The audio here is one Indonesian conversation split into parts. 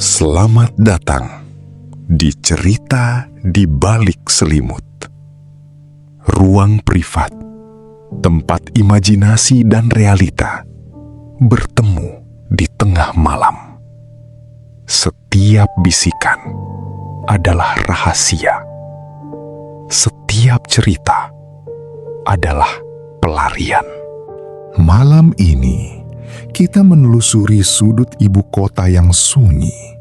Selamat datang di cerita di balik selimut. Ruang privat, tempat imajinasi dan realita bertemu di tengah malam. Setiap bisikan adalah rahasia. Setiap cerita adalah pelarian. Malam ini kita menelusuri sudut ibu kota yang sunyi.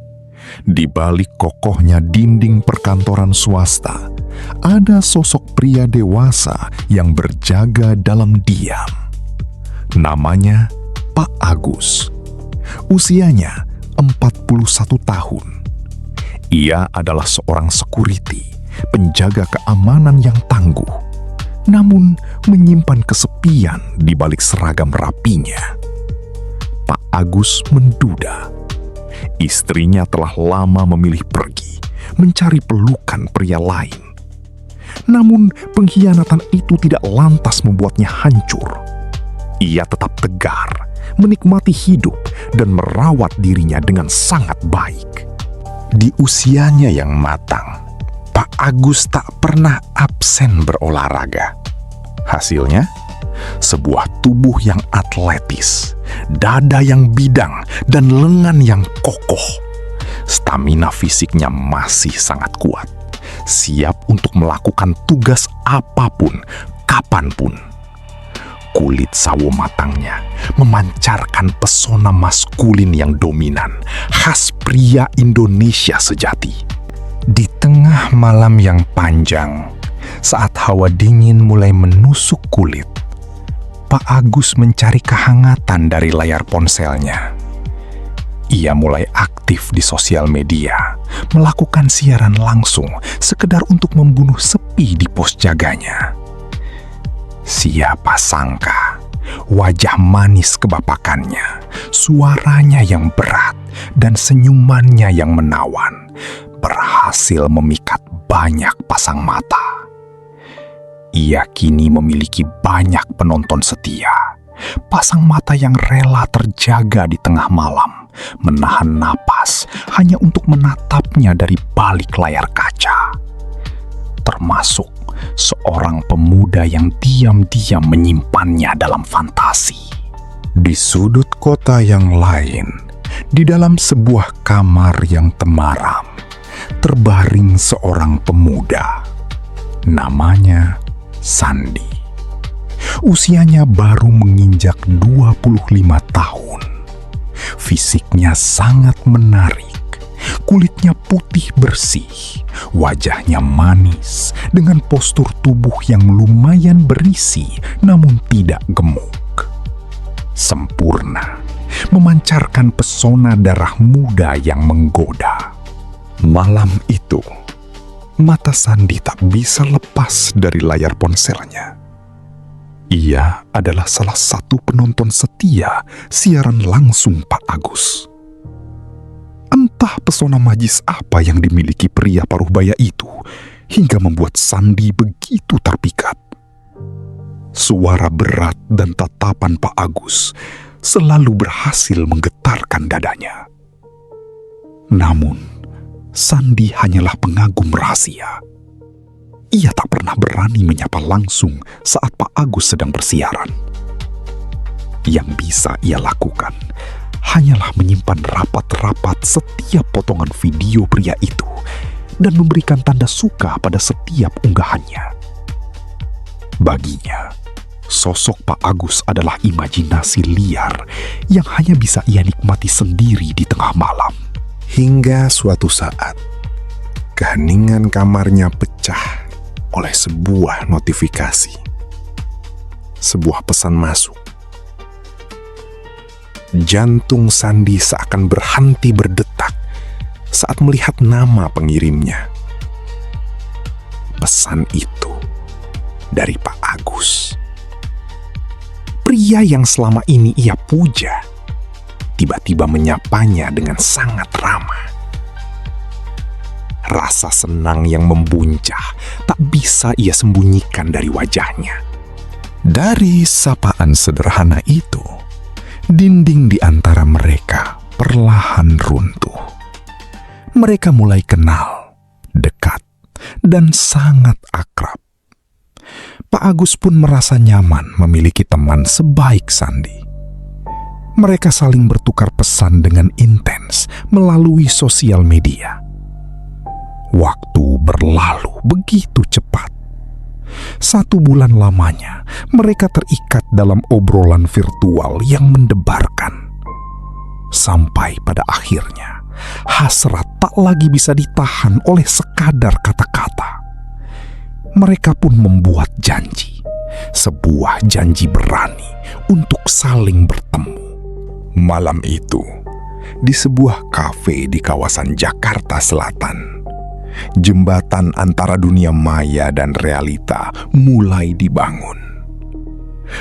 Di balik kokohnya dinding perkantoran swasta, ada sosok pria dewasa yang berjaga dalam diam. Namanya Pak Agus. Usianya 41 tahun. Ia adalah seorang security, penjaga keamanan yang tangguh, namun menyimpan kesepian di balik seragam rapinya. Pak Agus menduda. Istrinya telah lama memilih pergi, mencari pelukan pria lain. Namun pengkhianatan itu tidak lantas membuatnya hancur. Ia tetap tegar, menikmati hidup, dan merawat dirinya dengan sangat baik. Di usianya yang matang, Pak Agus tak pernah absen berolahraga. Hasilnya, sebuah tubuh yang atletis, dada yang bidang, dan lengan yang kokoh. Stamina fisiknya masih sangat kuat, siap untuk melakukan tugas apapun, kapanpun. Kulit sawo matangnya memancarkan pesona maskulin yang dominan, khas pria Indonesia sejati. Di tengah malam yang panjang, saat hawa dingin mulai menusuk kulit, Pak Agus mencari kehangatan dari layar ponselnya. Ia mulai aktif di sosial media, melakukan siaran langsung sekedar untuk membunuh sepi di pos jaganya. Siapa sangka, wajah manis kebapakannya, suaranya yang berat, dan senyumannya yang menawan berhasil memikat banyak pasang mata. Ia kini memiliki banyak penonton setia, pasang mata yang rela terjaga di tengah malam, menahan napas hanya untuk menatapnya dari balik layar kaca. Termasuk seorang pemuda yang diam-diam menyimpannya dalam fantasi. Di sudut kota yang lain, di dalam sebuah kamar yang temaram, terbaring seorang pemuda. Namanya Sandi. Usianya baru menginjak 25 tahun. Fisiknya sangat menarik. Kulitnya putih bersih, wajahnya manis dengan postur tubuh yang lumayan berisi namun tidak gemuk. Sempurna, memancarkan pesona darah muda yang menggoda. Malam itu, mata Sandi tak bisa lepas dari layar ponselnya. Ia adalah salah satu penonton setia siaran langsung Pak Agus. Entah pesona magis apa yang dimiliki pria paruh baya itu hingga membuat Sandi begitu terpikat. Suara berat dan tatapan Pak Agus selalu berhasil menggetarkan dadanya. Namun, Sandi hanyalah pengagum rahasia. Ia tak pernah berani menyapa langsung saat Pak Agus sedang bersiaran. Yang bisa ia lakukan hanyalah menyimpan rapat-rapat setiap potongan video pria itu dan memberikan tanda suka pada setiap unggahannya. Baginya, sosok Pak Agus adalah imajinasi liar yang hanya bisa ia nikmati sendiri di tengah malam. Hingga suatu saat, keheningan kamarnya pecah oleh sebuah notifikasi. Sebuah pesan masuk. Jantung Sandi seakan berhenti berdetak saat melihat nama pengirimnya. Pesan itu dari Pak Agus. Pria yang selama ini ia puja tiba-tiba menyapanya dengan sangat ramah. Rasa senang yang membuncah tak bisa ia sembunyikan dari wajahnya. Dari sapaan sederhana itu, dinding di antara mereka perlahan runtuh. Mereka mulai kenal, dekat, dan sangat akrab. Pak Agus pun merasa nyaman memiliki teman sebaik Sandi. Mereka saling bertukar pesan dengan intens melalui sosial media. Waktu berlalu begitu cepat. 1 bulan lamanya, mereka terikat dalam obrolan virtual yang mendebarkan. Sampai pada akhirnya, hasrat tak lagi bisa ditahan oleh sekadar kata-kata. Mereka pun membuat janji, sebuah janji berani untuk saling bertemu. Malam itu, di sebuah kafe di kawasan Jakarta Selatan, jembatan antara dunia maya dan realita mulai dibangun.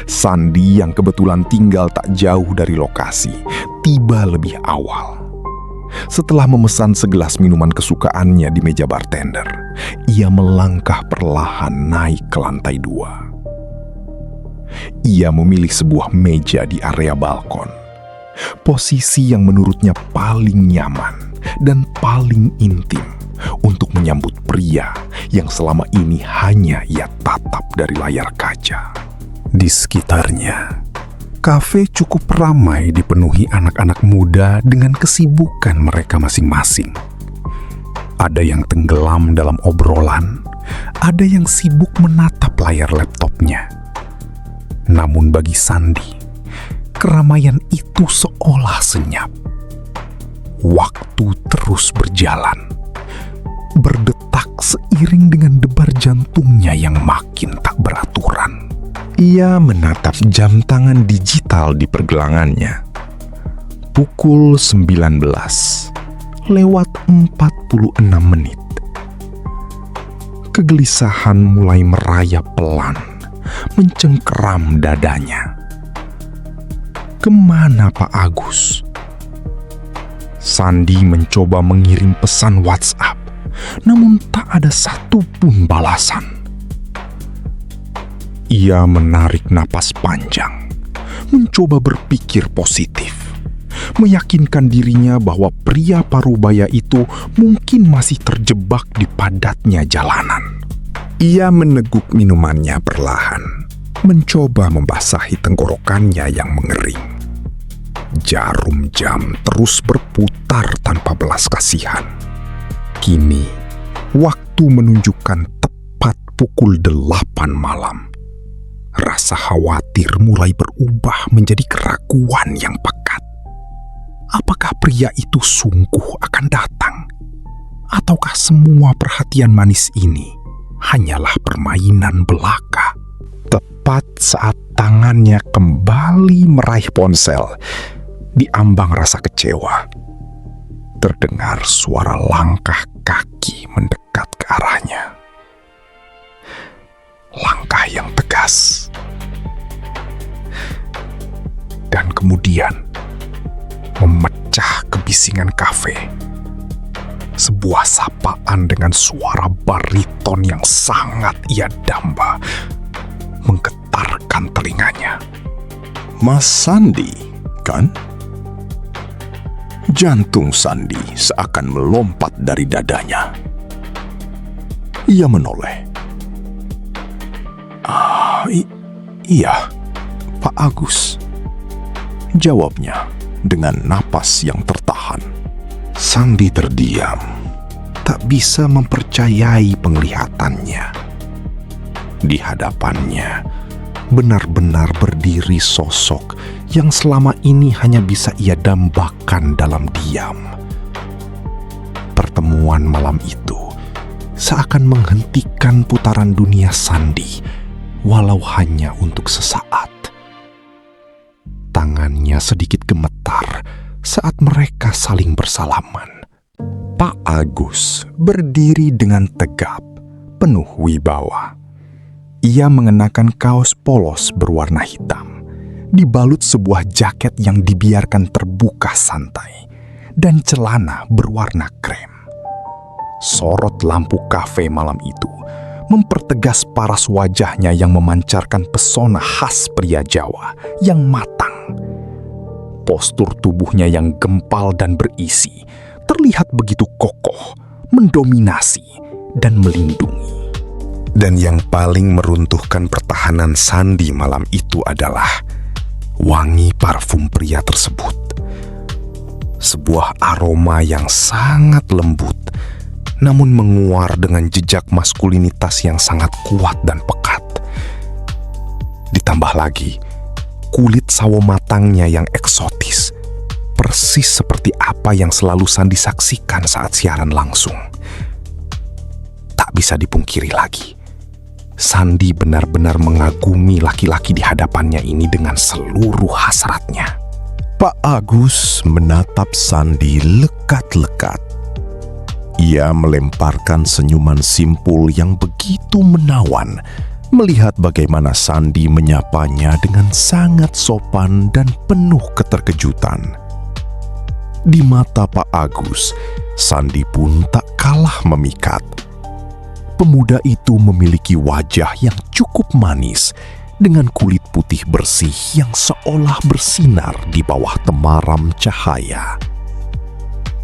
Sandi yang kebetulan tinggal tak jauh dari lokasi, tiba lebih awal. Setelah memesan segelas minuman kesukaannya di meja bartender, ia melangkah perlahan naik ke lantai 2. Ia memilih sebuah meja di area balkon, posisi yang menurutnya paling nyaman dan paling intim untuk menyambut pria yang selama ini hanya ia tatap dari layar kaca. Di sekitarnya, kafe cukup ramai dipenuhi anak-anak muda dengan kesibukan mereka masing-masing. Ada yang tenggelam dalam obrolan, ada yang sibuk menatap layar laptopnya. Namun bagi Sandi, keramaian itu seolah senyap. Waktu terus berjalan, berdetak seiring dengan debar jantungnya yang makin tak beraturan. Ia menatap jam tangan digital di pergelangannya. Pukul 19:46. Kegelisahan mulai merayap pelan, mencengkeram dadanya. Kemana Pak Agus? Sandi mencoba mengirim pesan WhatsApp, namun tak ada satupun balasan. Ia menarik napas panjang, mencoba berpikir positif, meyakinkan dirinya bahwa pria parubaya itu mungkin masih terjebak di padatnya jalanan. Ia meneguk minumannya perlahan, mencoba membasahi tenggorokannya yang mengering. Jarum jam terus berputar tanpa belas kasihan. Kini, waktu menunjukkan tepat pukul 8 malam. Rasa khawatir mulai berubah menjadi keraguan yang pekat. Apakah pria itu sungguh akan datang? Ataukah semua perhatian manis ini hanyalah permainan belaka? Tepat saat tangannya kembali meraih ponsel, di ambang rasa kecewa, terdengar suara langkah kaki mendekat ke arahnya. Langkah yang tegas. Dan kemudian memecah kebisingan kafe. Sebuah sapaan dengan suara bariton yang sangat ia damba menggetarkan telinganya. Mas Sandi, kan? Jantung Sandi seakan melompat dari dadanya. Ia menoleh. Iya, Pak Agus. Jawabnya dengan napas yang tertahan. Sandi terdiam, tak bisa mempercayai penglihatannya. Di hadapannya, benar-benar berdiri sosok yang selama ini hanya bisa ia dambakan dalam diam. Pertemuan malam itu seakan menghentikan putaran dunia Sandi, walau hanya untuk sesaat. Tangannya sedikit gemetar saat mereka saling bersalaman. Pak Agus berdiri dengan tegap, penuh wibawa. Ia mengenakan kaos polos berwarna hitam, dibalut sebuah jaket yang dibiarkan terbuka santai, dan celana berwarna krem. Sorot lampu kafe malam itu mempertegas paras wajahnya yang memancarkan pesona khas pria Jawa yang matang. Postur tubuhnya yang gempal dan berisi terlihat begitu kokoh, mendominasi, dan melindungi. Dan yang paling meruntuhkan pertahanan Sandi malam itu adalah wangi parfum pria tersebut. Sebuah aroma yang sangat lembut, namun menguar dengan jejak maskulinitas yang sangat kuat dan pekat. Ditambah lagi, kulit sawo matangnya yang eksotis, persis seperti apa yang selalu Sandi saksikan saat siaran langsung. Tak bisa dipungkiri lagi, Sandi benar-benar mengagumi laki-laki di hadapannya ini dengan seluruh hasratnya. Pak Agus menatap Sandi lekat-lekat. Ia melemparkan senyuman simpul yang begitu menawan melihat bagaimana Sandi menyapanya dengan sangat sopan dan penuh keterkejutan. Di mata Pak Agus, Sandi pun tak kalah memikat. Pemuda itu memiliki wajah yang cukup manis dengan kulit putih bersih yang seolah bersinar di bawah temaram cahaya.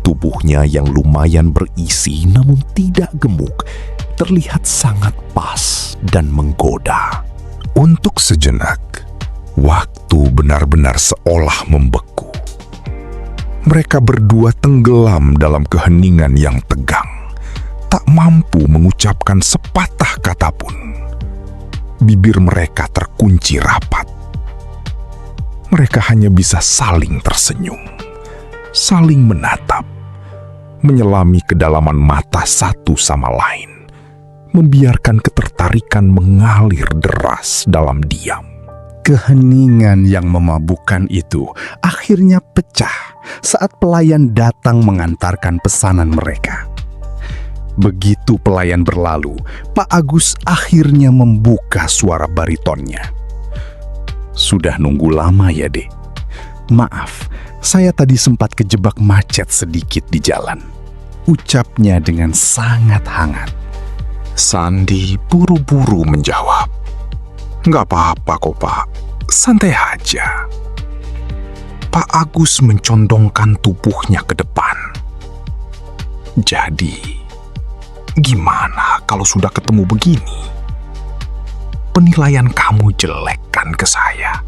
Tubuhnya yang lumayan berisi namun tidak gemuk terlihat sangat pas dan menggoda. Untuk sejenak, waktu benar-benar seolah membeku. Mereka berdua tenggelam dalam keheningan yang tegang, tak mampu mengucapkan sepatah kata pun. Bibir mereka terkunci rapat. Mereka hanya bisa saling tersenyum, saling menatap, menyelami kedalaman mata satu sama lain, membiarkan ketertarikan mengalir deras dalam diam. Keheningan yang memabukkan itu akhirnya pecah saat pelayan datang mengantarkan pesanan mereka. Begitu pelayan berlalu, Pak Agus akhirnya membuka suara baritonnya. "Sudah nunggu lama ya, Dek. Maaf, saya tadi sempat kejebak macet sedikit di jalan," ucapnya dengan sangat hangat. Sandi buru-buru menjawab, "Nggak apa-apa kok, Pak. Santai aja." Pak Agus mencondongkan tubuhnya ke depan. "Jadi, gimana kalau sudah ketemu begini? Penilaian kamu jelek kan ke saya?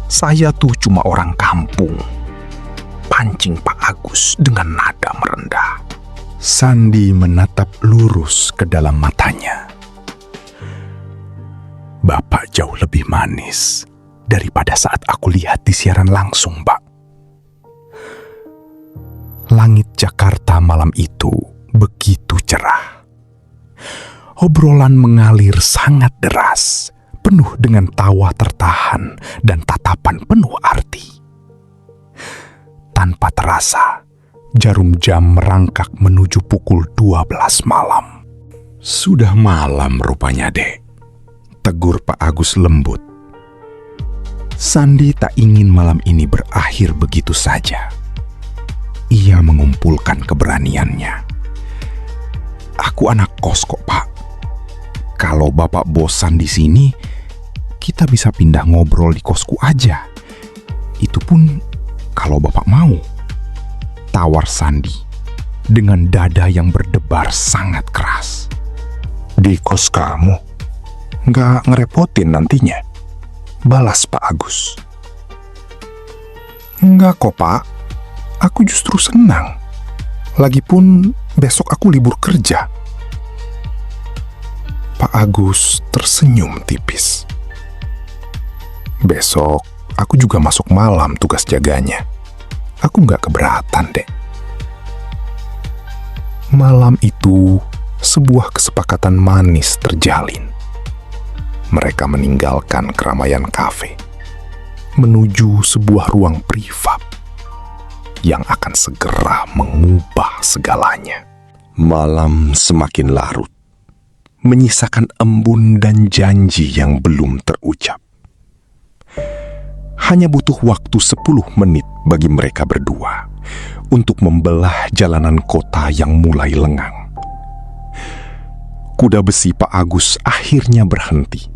Saya tuh cuma orang kampung," pancing Pak Agus dengan nada merendah. Sandi menatap lurus ke dalam matanya. "Bapak jauh lebih manis daripada saat aku lihat di siaran langsung, Pak." Langit Jakarta malam itu begitu cerah. Obrolan mengalir sangat deras, penuh dengan tawa tertahan dan tatapan penuh arti. Tanpa terasa, jarum jam merangkak menuju pukul 12 malam. "Sudah malam rupanya, Dek," tegur Pak Agus lembut. Sandi tak ingin malam ini berakhir begitu saja. Ia mengumpulkan keberaniannya. "Aku anak kos kok, Pak. Kalau Bapak bosan di sini, kita bisa pindah ngobrol di kosku aja. Itu pun kalau Bapak mau," tawar Sandi dengan dada yang berdebar sangat keras. "Di kos kamu? Nggak ngerepotin nantinya?" balas Pak Agus. "Enggak kok, Pak. Aku justru senang. Lagipun besok aku libur kerja." Pak Agus tersenyum tipis. "Besok aku juga masuk malam tugas jaganya. Aku nggak keberatan, Dek." Malam itu, sebuah kesepakatan manis terjalin. Mereka meninggalkan keramaian kafe, menuju sebuah ruang privat yang akan segera mengubah segalanya. Malam semakin larut, menyisakan embun dan janji yang belum terucap. Hanya butuh waktu 10 menit bagi mereka berdua untuk membelah jalanan kota yang mulai lengang. Kuda besi Pak Agus akhirnya berhenti,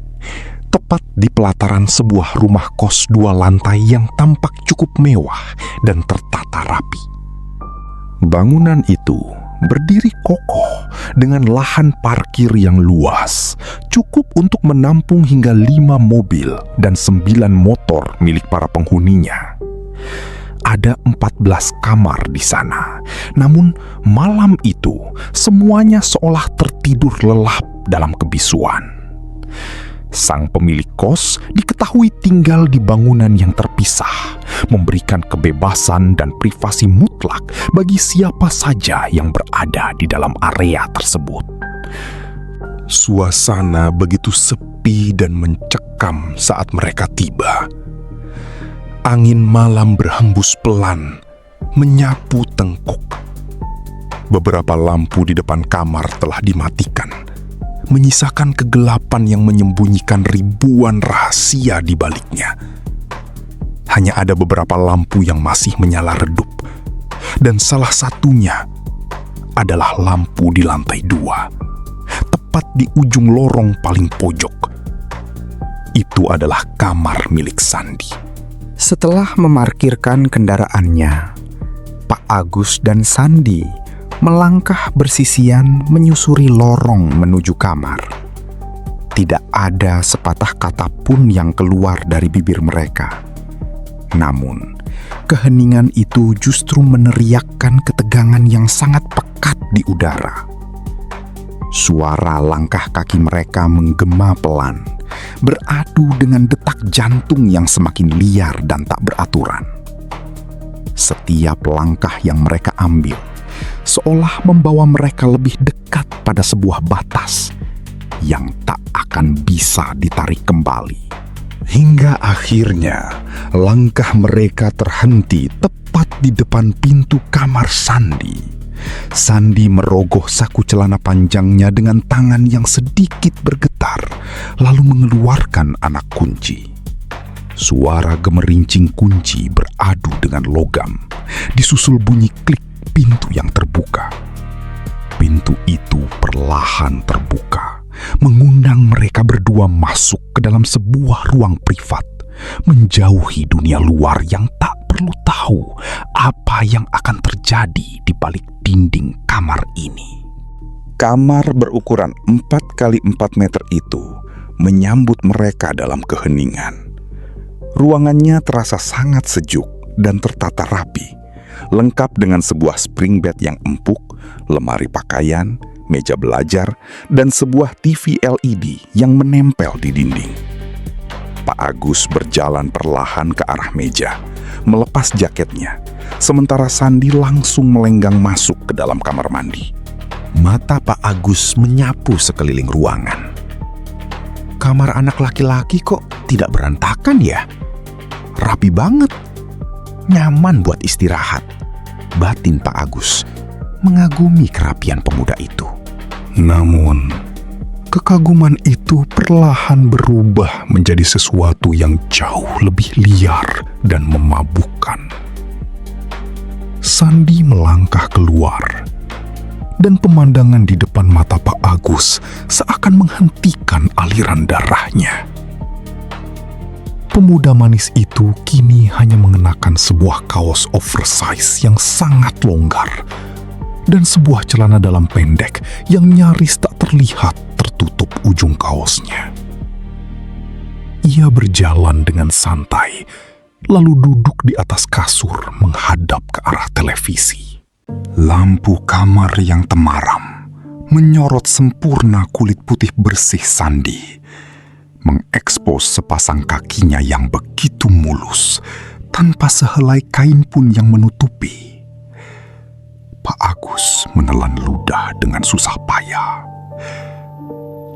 tepat di pelataran sebuah rumah kos 2 lantai yang tampak cukup mewah dan tertata rapi. Bangunan itu berdiri kokoh dengan lahan parkir yang luas, cukup untuk menampung hingga 5 mobil dan 9 motor milik para penghuninya. Ada 14 kamar di sana, namun malam itu semuanya seolah tertidur lelap dalam kebisuan. Sang pemilik kos diketahui tinggal di bangunan yang terpisah, memberikan kebebasan dan privasi mutlak bagi siapa saja yang berada di dalam area tersebut. Suasana begitu sepi dan mencekam saat mereka tiba. Angin malam berhembus pelan, menyapu tengkuk. Beberapa lampu di depan kamar telah dimatikan, menyisakan kegelapan yang menyembunyikan ribuan rahasia di baliknya. Hanya ada beberapa lampu yang masih menyala redup, dan salah satunya adalah lampu di lantai 2, tepat di ujung lorong paling pojok. Itu adalah kamar milik Sandi. Setelah memarkirkan kendaraannya, Pak Agus dan Sandi melangkah bersisian menyusuri lorong menuju kamar. Tidak ada sepatah kata pun yang keluar dari bibir mereka. Namun, keheningan itu justru meneriakkan ketegangan yang sangat pekat di udara. Suara langkah kaki mereka menggema pelan, beradu dengan detak jantung yang semakin liar dan tak beraturan. Setiap langkah yang mereka ambil seolah membawa mereka lebih dekat pada sebuah batas yang tak akan bisa ditarik kembali. Hingga akhirnya langkah mereka terhenti tepat di depan pintu kamar Sandi. Sandi merogoh saku celana panjangnya dengan tangan yang sedikit bergetar, lalu mengeluarkan anak kunci. Suara gemerincing kunci beradu dengan logam, disusul bunyi klik pintu yang terbuka. Pintu itu perlahan terbuka, mengundang mereka berdua masuk ke dalam sebuah ruang privat, menjauhi dunia luar yang tak perlu tahu apa yang akan terjadi di balik dinding kamar ini. Kamar berukuran 4x4 meter itu menyambut mereka dalam keheningan. Ruangannya terasa sangat sejuk dan tertata rapi, lengkap dengan sebuah spring bed yang empuk, lemari pakaian, meja belajar, dan sebuah TV LED yang menempel di dinding. Pak Agus berjalan perlahan ke arah meja, melepas jaketnya, sementara Sandi langsung melenggang masuk ke dalam kamar mandi. Mata Pak Agus menyapu sekeliling ruangan. Kamar anak laki-laki kok tidak berantakan ya? Rapi banget. Nyaman buat istirahat. Batin Pak Agus mengagumi kerapian pemuda itu. Namun, kekaguman itu perlahan berubah menjadi sesuatu yang jauh lebih liar dan memabukkan. Sandi melangkah keluar, dan pemandangan di depan mata Pak Agus seakan menghentikan aliran darahnya. Pemuda manis itu kini hanya mengenakan sebuah kaos oversize yang sangat longgar dan sebuah celana dalam pendek yang nyaris tak terlihat tertutup ujung kaosnya. Ia berjalan dengan santai, lalu duduk di atas kasur menghadap ke arah televisi. Lampu kamar yang temaram menyorot sempurna kulit putih bersih Sandi, mengekspos sepasang kakinya yang begitu mulus, tanpa sehelai kain pun yang menutupi. Pak Agus menelan ludah dengan susah payah.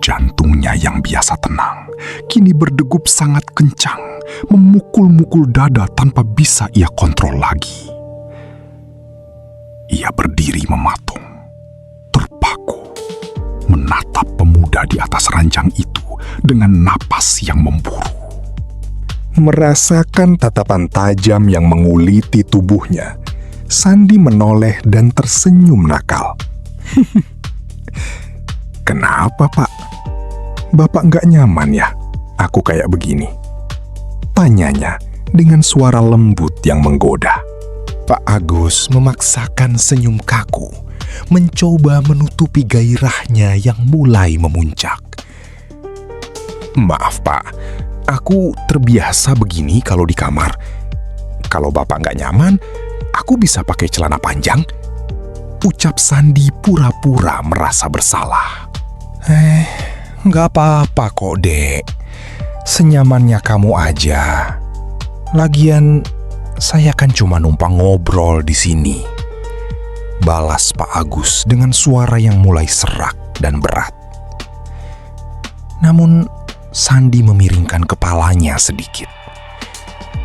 Jantungnya yang biasa tenang, kini berdegup sangat kencang, memukul-mukul dada tanpa bisa ia kontrol lagi. Ia berdiri mematung, terpaku, menatap pemuda di atas ranjang itu dengan napas yang memburu. Merasakan tatapan tajam yang menguliti tubuhnya, Sandi menoleh dan tersenyum nakal. Kenapa, Pak? Bapak nggak nyaman ya aku kayak begini? Tanyanya dengan suara lembut yang menggoda. Pak Agus memaksakan senyum kaku, mencoba menutupi gairahnya yang mulai memuncak. Maaf Pak, aku terbiasa begini kalau di kamar. Kalau Bapak nggak nyaman, aku bisa pakai celana panjang. Ucap Sandi pura-pura merasa bersalah. Nggak apa-apa kok, Dek. Senyamannya kamu aja. Lagian, saya kan cuma numpang ngobrol di sini. Balas Pak Agus dengan suara yang mulai serak dan berat. Namun, Sandi memiringkan kepalanya sedikit.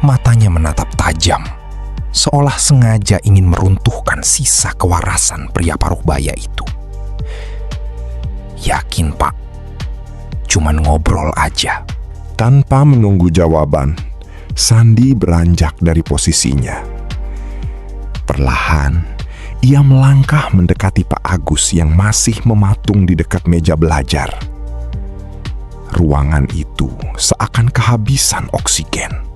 Matanya menatap tajam, seolah sengaja ingin meruntuhkan sisa kewarasan pria paruh baya itu. Yakin, Pak? Cuman ngobrol aja. Tanpa menunggu jawaban, Sandi beranjak dari posisinya. Perlahan, ia melangkah mendekati Pak Agus yang masih mematung di dekat meja belajar. Ruangan itu seakan kehabisan oksigen.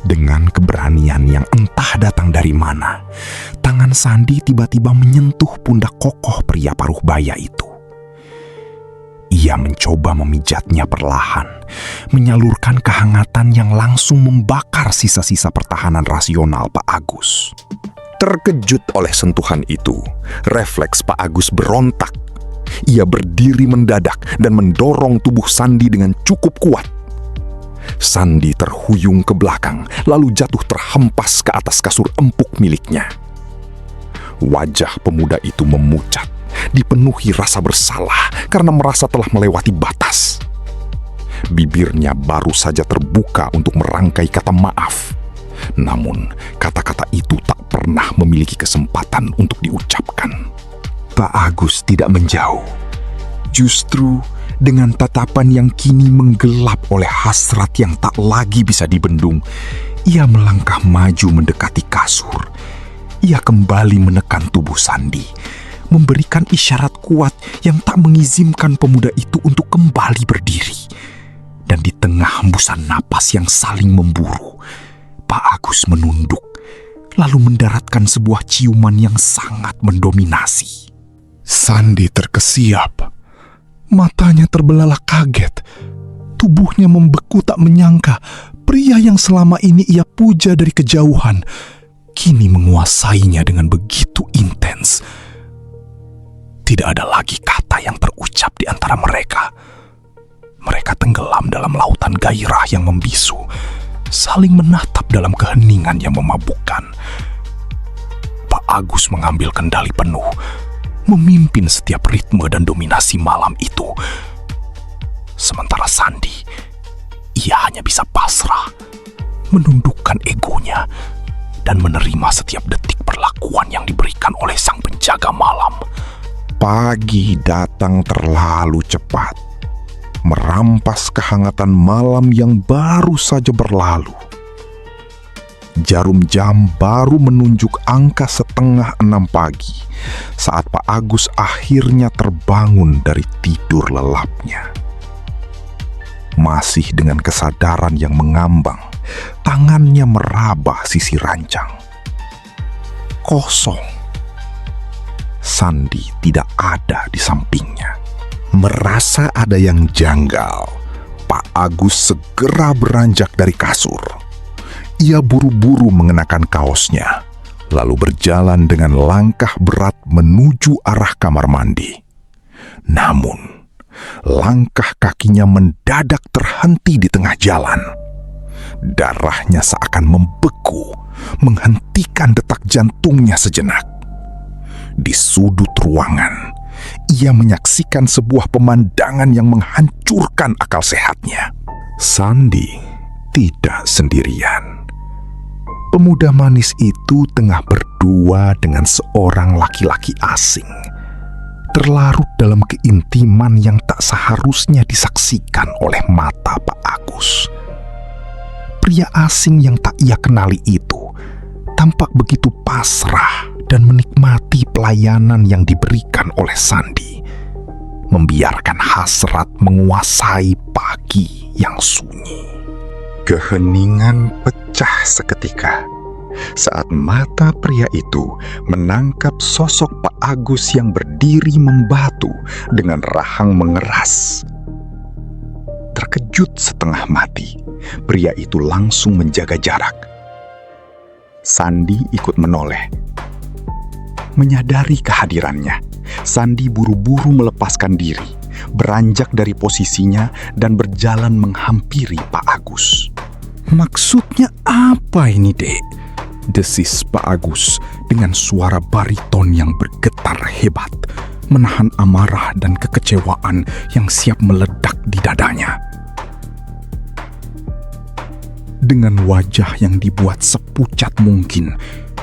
Dengan keberanian yang entah datang dari mana, tangan Sandi tiba-tiba menyentuh pundak kokoh pria paruh baya itu. Ia mencoba memijatnya perlahan, menyalurkan kehangatan yang langsung membakar sisa-sisa pertahanan rasional Pak Agus. Terkejut oleh sentuhan itu, refleks Pak Agus berontak. Ia berdiri mendadak dan mendorong tubuh Sandi dengan cukup kuat. Sandi terhuyung ke belakang, lalu jatuh terhempas ke atas kasur empuk miliknya. Wajah pemuda itu memucat, dipenuhi rasa bersalah karena merasa telah melewati batas. Bibirnya baru saja terbuka untuk merangkai kata maaf. Namun, kata-kata itu tak pernah memiliki kesempatan untuk diucapkan. Pak Agus tidak menjauh. Justru dengan tatapan yang kini menggelap oleh hasrat yang tak lagi bisa dibendung, ia melangkah maju mendekati kasur. Ia kembali menekan tubuh Sandi, memberikan isyarat kuat yang tak mengizinkan pemuda itu untuk kembali berdiri. Dan di tengah hembusan napas yang saling memburu, Pak Agus menunduk, lalu mendaratkan sebuah ciuman yang sangat mendominasi. Sandi terkesiap. Matanya terbelalak kaget. Tubuhnya membeku tak menyangka pria yang selama ini ia puja dari kejauhan kini menguasainya dengan begitu intens. Tidak ada lagi kata yang terucap di antara mereka. Mereka tenggelam dalam lautan gairah yang membisu, saling menatap dalam keheningan yang memabukkan. Pak Agus mengambil kendali penuh, memimpin setiap ritme dan dominasi malam itu. Sementara Sandi, ia hanya bisa pasrah, menundukkan egonya, dan menerima setiap detik perlakuan yang diberikan oleh sang penjaga malam. Pagi datang terlalu cepat, merampas kehangatan malam yang baru saja berlalu. Jarum jam baru menunjuk angka 5:30 pagi saat Pak Agus akhirnya terbangun dari tidur lelapnya. Masih dengan kesadaran yang mengambang, tangannya meraba sisi ranjang. Kosong. Sandi tidak ada di sampingnya. Merasa ada yang janggal, Pak Agus segera beranjak dari kasur. Ia buru-buru mengenakan kaosnya, lalu berjalan dengan langkah berat menuju arah kamar mandi. Namun, langkah kakinya mendadak terhenti di tengah jalan. Darahnya seakan membeku, menghentikan detak jantungnya sejenak. Di sudut ruangan, ia menyaksikan sebuah pemandangan yang menghancurkan akal sehatnya. Sandi tidak sendirian. Pemuda manis itu tengah berdua dengan seorang laki-laki asing, terlarut dalam keintiman yang tak seharusnya disaksikan oleh mata Pak Agus. Pria asing yang tak ia kenali itu tampak begitu pasrah dan menikmati pelayanan yang diberikan oleh Sandi, membiarkan hasrat menguasai pagi yang sunyi. Keheningan pecah seketika saat mata pria itu menangkap sosok Pak Agus yang berdiri membatu dengan rahang mengeras. Terkejut setengah mati, pria itu langsung menjaga jarak. Sandi ikut menoleh. Menyadari kehadirannya, Sandi buru-buru melepaskan diri, beranjak dari posisinya dan berjalan menghampiri Pak Agus. "Maksudnya apa ini, Dek?" desis Pak Agus dengan suara bariton yang bergetar hebat, menahan amarah dan kekecewaan yang siap meledak di dadanya. Dengan wajah yang dibuat sepucat mungkin,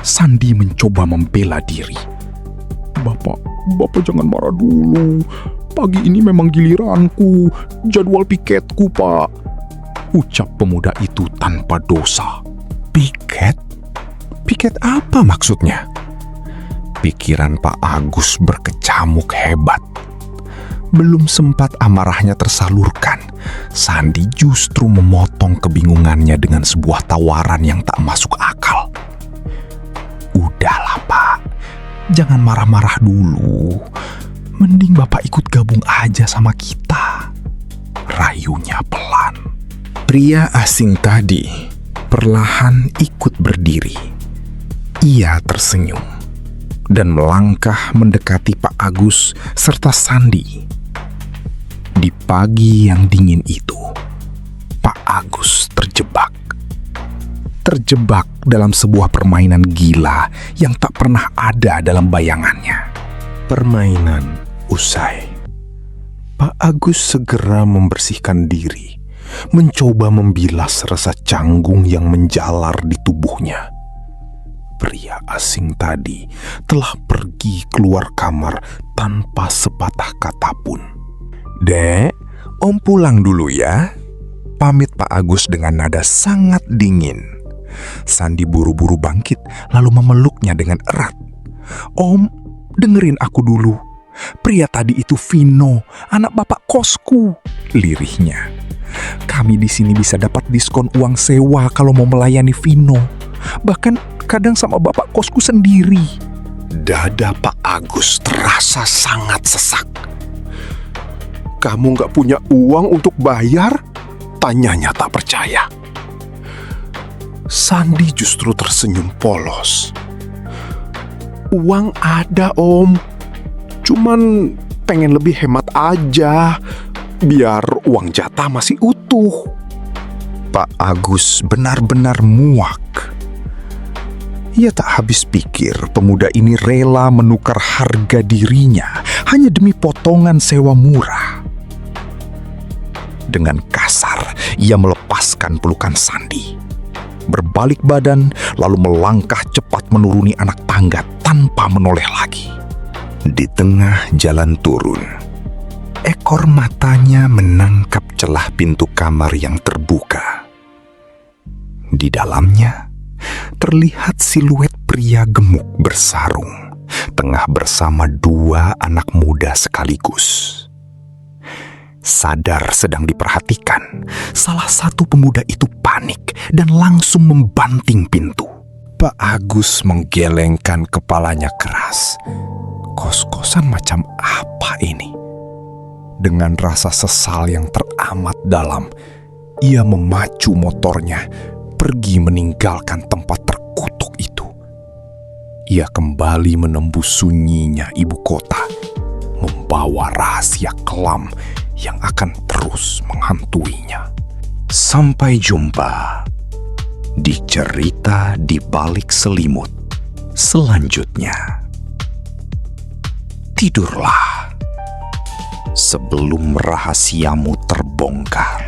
Sandi mencoba membela diri. Bapak jangan marah dulu. Pagi ini memang giliranku, jadwal piketku, Pak," ucap pemuda itu tanpa dosa. "Piket? Piket apa maksudnya?" Pikiran Pak Agus berkecamuk hebat. Belum sempat amarahnya tersalurkan, Sandi justru memotong kebingungannya dengan sebuah tawaran yang tak masuk akal. "Udahlah, Pak, jangan marah-marah dulu. Mending Bapak ikut gabung aja sama kita," rayunya pelan. Pria asing tadi perlahan ikut berdiri. Ia tersenyum dan melangkah mendekati Pak Agus serta Sandi. Di pagi yang dingin itu, Pak Agus terjebak. Terjebak dalam sebuah permainan gila yang tak pernah ada dalam bayangannya. Permainan usai. Pak Agus segera membersihkan diri, mencoba membilas rasa canggung yang menjalar di tubuhnya. Pria asing tadi telah pergi keluar kamar tanpa sepatah kata pun. "Dek, Om pulang dulu ya," pamit Pak Agus dengan nada sangat dingin. Sandi buru-buru bangkit lalu memeluknya dengan erat. "Om, dengerin aku dulu. Pria tadi itu Vino, anak bapak kosku," lirihnya. "Kami di sini bisa dapat diskon uang sewa kalau mau melayani Vino. Bahkan kadang sama bapak kosku sendiri." Dada Pak Agus terasa sangat sesak. "Kamu nggak punya uang untuk bayar?" tanyanya tak percaya. Sandi justru tersenyum polos. "Uang ada, Om. Cuman pengen lebih hemat aja, biar uang jatah masih utuh." Pak Agus benar-benar muak. Ia tak habis pikir pemuda ini rela menukar harga dirinya hanya demi potongan sewa murah. Dengan kasar, ia melepaskan pelukan Sandi. Berbalik badan, lalu melangkah cepat menuruni anak tangga tanpa menoleh lagi. Di tengah jalan turun, ekor matanya menangkap celah pintu kamar yang terbuka. Di dalamnya, terlihat siluet pria gemuk bersarung, tengah bersama dua anak muda sekaligus. Sadar sedang diperhatikan, salah satu pemuda itu panik dan langsung membanting pintu. Pak Agus menggelengkan kepalanya keras. Kos-kosan macam apa ini? Dengan rasa sesal yang teramat dalam, ia memacu motornya pergi meninggalkan tempat terkutuk itu. Ia kembali menembus sunyinya ibu kota, membawa rahasia kelam yang akan terus menghantuinya. Sampai jumpa di cerita di balik selimut selanjutnya. Tidurlah sebelum rahasiamu terbongkar.